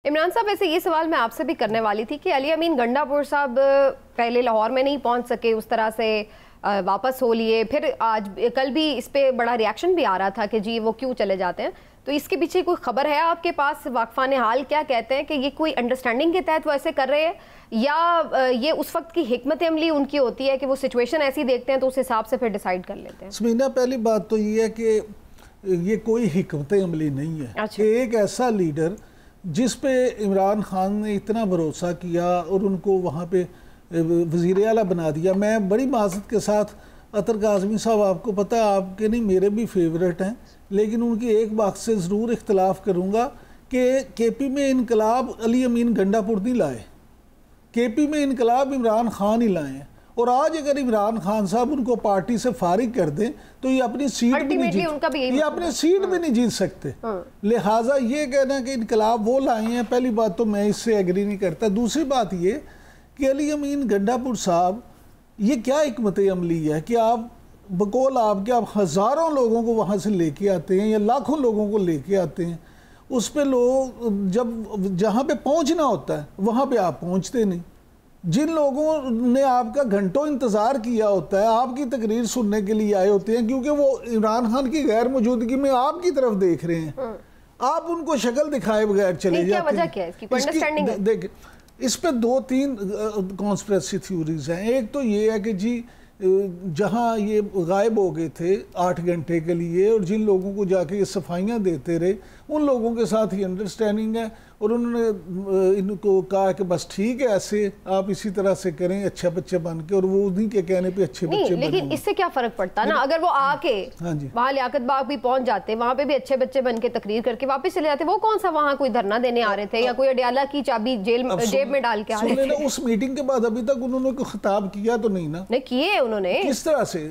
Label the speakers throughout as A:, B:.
A: इमरान साहब, वैसे ये सवाल मैं आपसे भी करने वाली थी कि अली अमीन गंडापुर साहब पहले लाहौर में नहीं पहुंच सके, उस तरह से वापस हो लिए, फिर आज कल भी इस पे बड़ा रिएक्शन भी आ रहा था कि जी वो क्यों चले जाते हैं, तो इसके पीछे कोई खबर है आपके पास? वाकफान हाल क्या कहते हैं कि ये कोई अंडरस्टैंडिंग के तहत वो ऐसे कर रहे हैं, या ये उस वक्त की हिकमत अमली उनकी होती है कि वो सिचुएशन ऐसी देखते हैं तो उस हिसाब से फिर डिसाइड कर लेते हैं?
B: समीना, पहली बात तो ये है कि ये कोई हिकमत अमली नहीं है। अच्छा। कि एक ऐसा लीडर जिस पे इमरान खान ने इतना भरोसा किया और उनको वहाँ पे वज़ीर आला बना दिया। मैं बड़ी माज़रत के साथ अतर काज़मी साहब, आपको पता है आपके नहीं मेरे भी फेवरेट हैं, लेकिन उनकी एक बात से ज़रूर इख्तलाफ करूँगा कि केपी में इनकलाब अली अमीन गंडापुर नहीं लाए, केपी में इनकलाब इमरान खान ही लाए हैं। और आज अगर इमरान खान साहब उनको पार्टी से फारिग कर दें तो ये अपनी सीट भी नहीं जीत सकते। लिहाजा ये कहना कि इनकलाब वो लाए हैं, पहली बात तो मैं इससे एग्री नहीं करता। दूसरी बात ये कि अली अमीन गंडापुर साहब, ये क्या हिकमत अमली है कि आप बकौल आपके आप हज़ारों लोगों को वहाँ से लेके आते हैं या लाखों लोगों को लेके आते हैं, उस पर लोग जब जहाँ पे पहुँचना होता है वहाँ पे आप पहुँचते नहीं। जिन लोगों ने आपका घंटों इंतज़ार किया होता है, आपकी तकरीर सुनने के लिए आए होते हैं, क्योंकि वो इमरान खान की गैर मौजूदगी में आपकी तरफ देख रहे हैं, आप उनको शक्ल दिखाए बगैर चले जाते हैं। देख, इस पे 2-3 कॉन्स्पिरेसी थ्योरीज हैं। एक तो ये है कि जी जहाँ ये गायब हो गए थे 8 घंटे के लिए और जिन लोगों को जाके ये सफाइयाँ देते रहे, उन लोगों के साथ ही अंडरस्टैंडिंग है और उन्होंने इनको कहा कि बस ठीक है, ऐसे आप इसी तरह से करें अच्छे बच्चे बन के, और वो उन्हीं के कहने पे अच्छे बच्चे बने।
A: लेकिन इससे क्या फ़र्क पड़ता ना, अगर वो आके वहाँ लियाकत बाग भी पहुँच जाते, वहाँ पे भी अच्छे बच्चे बन के तकरीर करके वापस चले जाते, वो कौन सा वहाँ कोई धरना देने आ रहे थे या कोई अडियाला की चाबी जेब में डाल के आ रहे थे?
B: उस मीटिंग के बाद अभी तक उन्होंने कोई खिताब किया तो नहीं ना?
A: नहीं किए उन्होंने।
B: किस तरह से?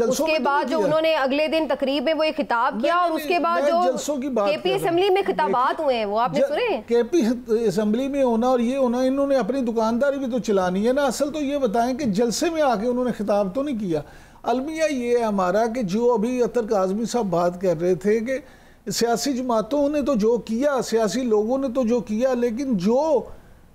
A: उसके बाद जो उन्होंने अगले दिन तकरीब में वो एक खिताब किया और उसके बाद जो केपी असेंबली में खिताबात हुए हैं वो आपने सुने?
B: केपी असेंबली में होना और ये होना, इन्होंने अपनी दुकानदारी भी तो चलानी है ना। असल तो ये बताएं कि जलसे में आके उन्होंने खिताब तो नहीं किया। अलमिया ये है हमारा कि जो अभी अतर काज़मी साहब बात कर रहे थे कि सियासी जमातों ने तो जो किया, सियासी लोगों ने तो जो किया, लेकिन जो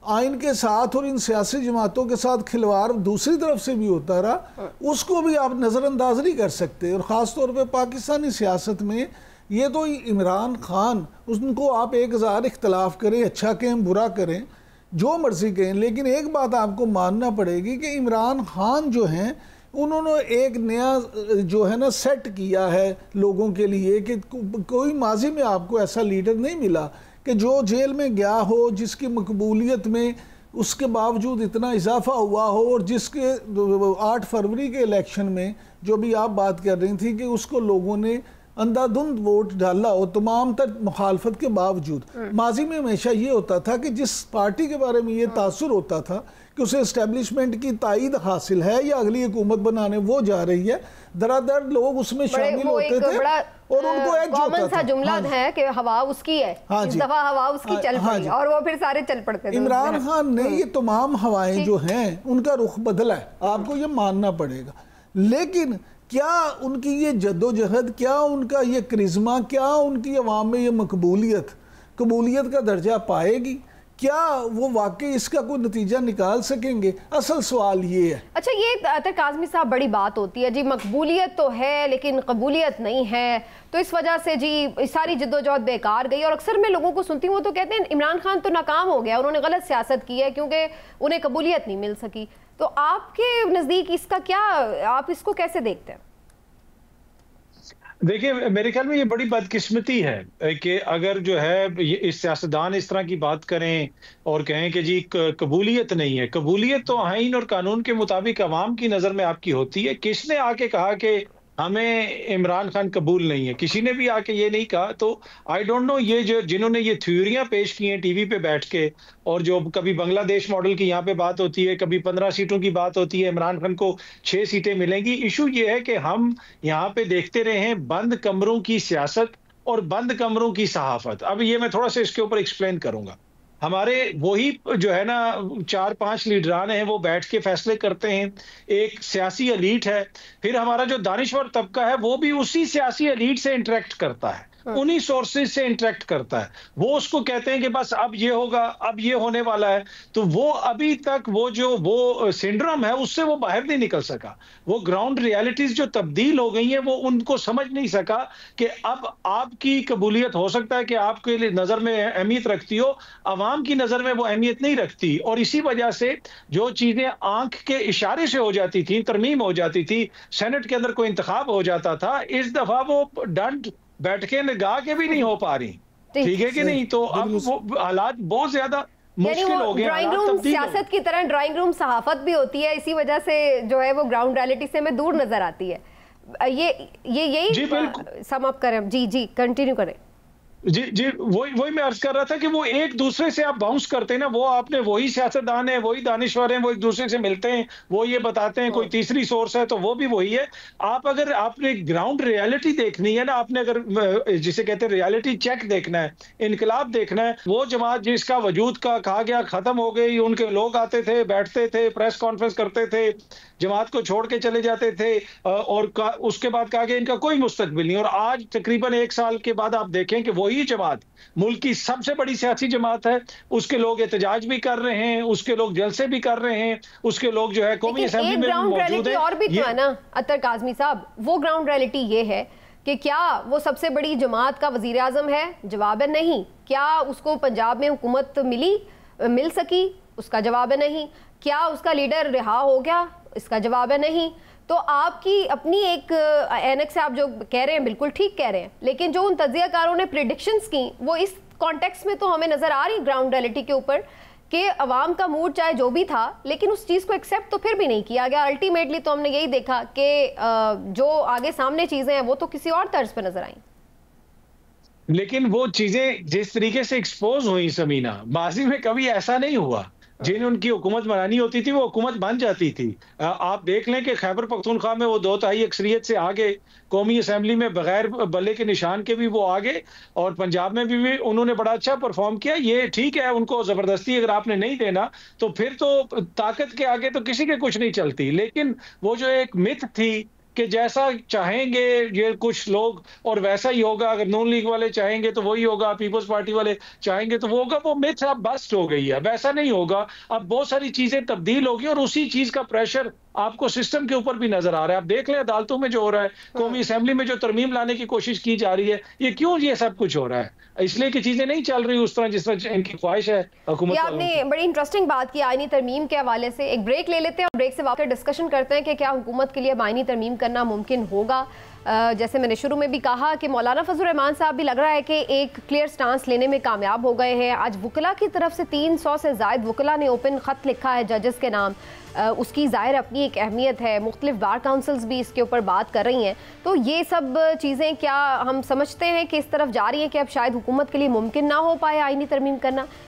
B: आइन के साथ और इन सियासी जमातों के साथ खिलवाड़ दूसरी तरफ से भी होता रहा, उसको भी आप नज़रअंदाज नहीं कर सकते। और ख़ास तौर पे पाकिस्तानी सियासत में ये तो इमरान खान, उनको आप 1000 इख्तलाफ करें, अच्छा कहें बुरा करें, जो मर्जी कहें, लेकिन एक बात आपको मानना पड़ेगी कि इमरान खान जो हैं उन्होंने एक नया जो है ना सेट किया है लोगों के लिए कि कोई माजी में आपको ऐसा लीडर नहीं मिला कि जो जेल में गया हो, जिसकी मकबूलियत में उसके बावजूद इतना इजाफा हुआ हो, और जिसके 8 फरवरी के इलेक्शन में जो भी आप बात कर रही थी कि उसको लोगों ने अंधाधुंध वोट डाला हो तमाम तर मुखालफत के बावजूद। माजी में हमेशा ये होता था कि जिस पार्टी के बारे में ये तासुर होता था कि उसे एस्टेब्लिशमेंट की तायद हासिल है या अगली हुकूमत बनाने वो जा रही है, दरादर लोग उसमें शामिल होते थे और उनको एक
A: कॉमन सा जुमला है कि हवा उसकी है, इस दफा हवा उसकी चल पड़ी और वो फिर सारे चल पड़ते थे।
B: इमरान खान ने ये तमाम हवाएं जो हैं उनका रुख बदला है, आपको ये मानना पड़ेगा। लेकिन क्या उनकी ये जद्दोजहद, क्या उनका ये करिश्मा, क्या उनकी अवाम में ये कबूलियत का दर्जा पाएगी? क्या वो वाकई इसका कोई नतीजा निकाल सकेंगे? असल सवाल ये है।
A: अच्छा, ये अतर काज़मी साहब बड़ी बात होती है जी, मकबूलियत तो है लेकिन कबूलियत नहीं है, तो इस वजह से जी सारी जद्दोजहद बेकार गई। और अक्सर मैं लोगों को सुनती हूँ वो तो कहते हैं इमरान खान तो नाकाम हो गया, उन्होंने गलत सियासत की है क्योंकि उन्हें कबूलियत नहीं मिल सकी। तो आपके नज़दीक इसका क्या, आप इसको कैसे देखते हैं?
C: देखिए, मेरे ख्याल में ये बड़ी बदकिस्मती है कि अगर जो है इस सियासतदान इस तरह की बात करें और कहें कि जी कबूलियत नहीं है। कबूलियत तो आईन और कानून के मुताबिक अवाम की नज़र में आपकी होती है। किसने आके कहा कि हमें इमरान खान कबूल नहीं है? किसी ने भी आके ये नहीं कहा। तो आई डोंट नो, ये जो जिन्होंने ये थ्योरियां पेश की हैं टीवी पे बैठ के, और जो कभी बांग्लादेश मॉडल की यहाँ पे बात होती है, कभी 15 सीटों की बात होती है, इमरान खान को 6 सीटें मिलेंगी। इशू ये है कि हम यहाँ पे देखते रहे हैं बंद कमरों की सियासत और बंद कमरों की सहाफत। अब ये मैं थोड़ा सा इसके ऊपर एक्सप्लेन करूंगा। हमारे वही जो है ना 4-5 लीडरान हैं, वो बैठ के फैसले करते हैं, एक सियासी एलीट है, फिर हमारा जो दानिश्वर तबका है वो भी उसी सियासी एलीट से इंटरेक्ट करता है। उन्हीं सोर्सेज से इंटरेक्ट करता है। वो उसको कहते हैं कि बस अब ये होगा, अब ये होने वाला है, तो वो अभी तक वो सिंड्रोम है उससे वो बाहर नहीं निकल सका। वो ग्राउंड रियलिटीज जो तब्दील हो गई हैं वो उनको समझ नहीं सका कि अब आपकी कबूलियत हो सकता है कि आपके लिए नजर में अहमियत रखती हो, अवाम की नजर में वो अहमियत नहीं रखती। और इसी वजह से जो चीजें आंख के इशारे से हो जाती थी, तरमीम हो जाती थी, सेनेट के अंदर कोई इंतखाब हो जाता था, इस दफा वो डंड बैठ के निगाह के भी नहीं हो पा रही। ठीक है कि नहीं? तो अब वो हालात बहुत ज्यादा मुश्किल हो गए।
A: ड्राइंग रूम सियासत की तरह ड्राइंग रूम सहाफत भी होती है, इसी वजह से जो है वो ग्राउंड रियलिटी से हमें दूर नजर आती है। यही सम अप करें। जी जी कंटिन्यू करें।
C: जी जी वही मैं अर्ज कर रहा था कि वो एक दूसरे से आप बाउंस करते हैं ना, वो आपने वही सियासतदान है, वही दानिश्वर हैं, वो एक दूसरे से मिलते हैं, वो ये बताते हैं, कोई तीसरी सोर्स है तो वो भी वही है। आप अगर आपने ग्राउंड रियलिटी देखनी है ना, आपने अगर जिसे कहते हैं रियलिटी चेक देखना है, इनकलाब देखना है, वो जमात जिसका वजूद का कहा गया खत्म हो गई, उनके लोग आते थे, बैठते थे, प्रेस कॉन्फ्रेंस करते थे, जमात को छोड़ के चले जाते थे, और उसके बाद कहा गया इनका कोई मुस्तकबिल नहीं। और आज तकरीबन 1 साल के बाद आप देखें कि वही जमात मुल्क की सबसे बड़ी सियासी जमात है, उसके लोग एहतजाज भी कर रहे हैं, उसके लोग जलसे भी कर रहे हैं, उसके लोग जो है कौमी असेंबली में मौजूद है।
A: और भी तो है ना अतर काज़मी साहब, वो ग्राउंड रियलिटी ये है कि क्या वो सबसे बड़ी जमात का वजीर आजम है? जवाब है नहीं। क्या उसको पंजाब में हुकूमत मिल सकी? उसका जवाब है नहीं। क्या उसका लीडर रिहा हो गया? इसका जवाब है नहीं। तो आपकी अपनी एक एनक से आप जो कह रहे हैं बिल्कुल ठीक कह रहे हैं, लेकिन जो उन तज्जियाकारों ने प्रेडिक्शंस की वो इस कॉन्टेक्स्ट में तो हमें नजर आ रही ग्राउंड रियलिटी के ऊपर कि अवाम का मूड चाहे जो भी था, लेकिन उस चीज़ को एक्सेप्ट तो फिर भी नहीं किया गया। अल्टीमेटली तो हमने यही देखा कि जो आगे सामने चीज़ें हैं वो तो किसी और तर्ज पर नजर आई।
C: लेकिन वो चीजें जिस तरीके से एक्सपोज हुई समीना, माजी में कभी ऐसा नहीं हुआ। जिन्हें उनकी हुकूमत बनानी होती थी वो हुकूमत बन जाती थी। आप देख लें कि खैबर पख्तूनख्वा में वो 2/3 अक्सरियत से आगे, कौमी असेंबली में बगैर बल्ले के निशान के भी वो आगे, और पंजाब में भी उन्होंने बड़ा अच्छा परफॉर्म किया। ये ठीक है, उनको जबरदस्ती अगर आपने नहीं देना तो फिर तो ताकत के आगे तो किसी के कुछ नहीं चलती। लेकिन वो जो एक मिथ थी कि जैसा चाहेंगे ये कुछ लोग और वैसा ही होगा, अगर नून लीग वाले चाहेंगे तो वही होगा, पीपल्स पार्टी वाले चाहेंगे तो वो होगा, वो मिथ अब बस्ट हो गई है। वैसा नहीं होगा, अब बहुत सारी चीजें तब्दील होगी और उसी चीज का प्रेशर आपको सिस्टम के ऊपर भी नजर आ रहा है। आप देख लें अदालतों में जो हो रहा है, कौमी असेंबली में जो तरमीम लाने की कोशिश की जा रही है, ये क्यों ये सब कुछ हो रहा है? इसलिए कि चीजें नहीं चल रही उस तरह जिस तरह इनकी ख्वाहिश है हुकूमत।
A: आपने बड़ी इंटरेस्टिंग बात की आईनी तरमीम के हवाले से। एक ब्रेक ले लेते हैं और ब्रेक से वापस डिस्कशन करते हैं कि क्या हुकूमत के लिए आईनी तरमीम करना मुमकिन होगा। जैसे मैंने शुरू में भी कहा कि मौलाना फजल रहमान साहब भी लग रहा है कि एक क्लियर स्टांस लेने में कामयाब हो गए हैं। आज वकला की तरफ से 300 से ज़ायद वकला ने ओपन ख़त लिखा है जजेस के नाम। उसकी ज़ाहिर अपनी एक अहमियत है, मुख्तलिफ बार काउंसिल्स भी इसके ऊपर बात कर रही हैं। तो ये सब चीज़ें क्या हम समझते हैं कि इस तरफ जा रही हैं कि अब शायद हुकूमत के लिए मुमकिन ना हो पाए आईनी तरमीम करना?